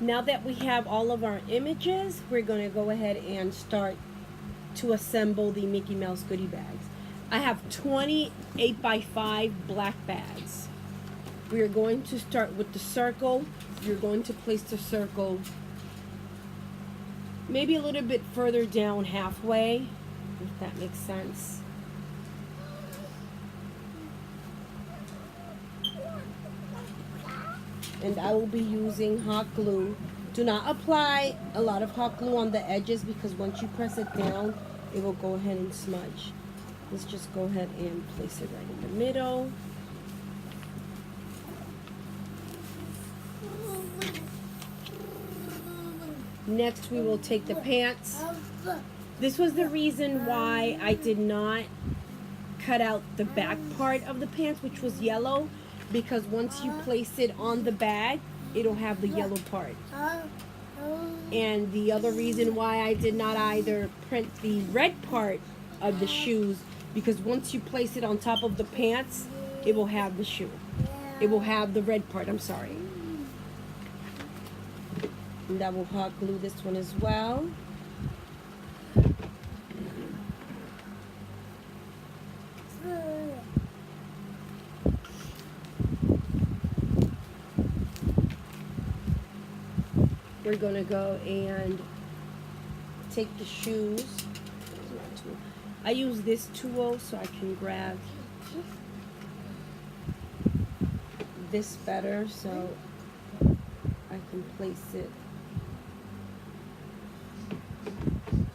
Now that we have all of our images, we're going to go ahead and start to assemble the Mickey Mouse goodie bags. I have 20 8x5 black bags. We are going to start with the circle. You're going to place the circle maybe a little bit further down halfway, if that makes sense. And I will be using hot glue. Do not apply a lot of hot glue on the edges because once you press it down, it will go ahead and smudge. Let's just go ahead and place it right in the middle. Next, we will take the pants. This was the reason why I did not cut out the back part of the pants, which was yellow, because once you place it on the bag, it'll have the yellow part. And the other reason why I did not either print the red part of the shoes, because once you place it on top of the pants, it will have the shoe. It will have the red part, I'm sorry. And I will hot glue this one as well. We're gonna go and take the shoes. I use this tool so I can grab this better so I can place it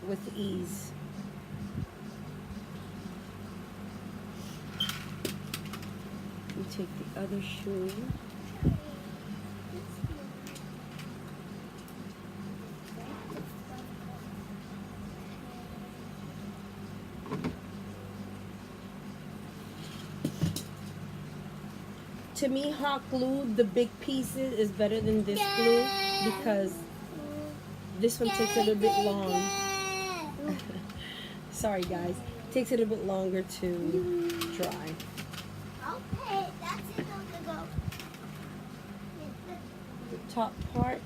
with ease. We take the other shoe. To me, hot glue, the big pieces, is better than this glue because this one takes a little bit long. Sorry guys, it takes a little bit longer to dry. Okay, that's it. Go. The top part.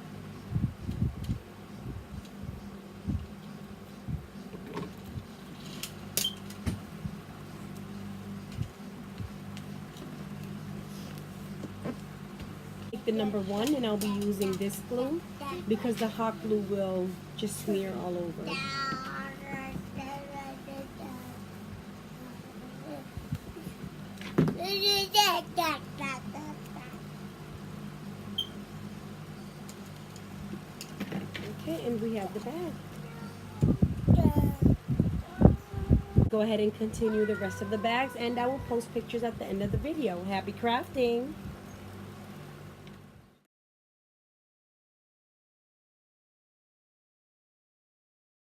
The number 1, and I'll be using this glue because the hot glue will just smear all over. Okay, and we have the bag. Go ahead and continue the rest of the bags, and I will post pictures at the end of the video. Happy crafting!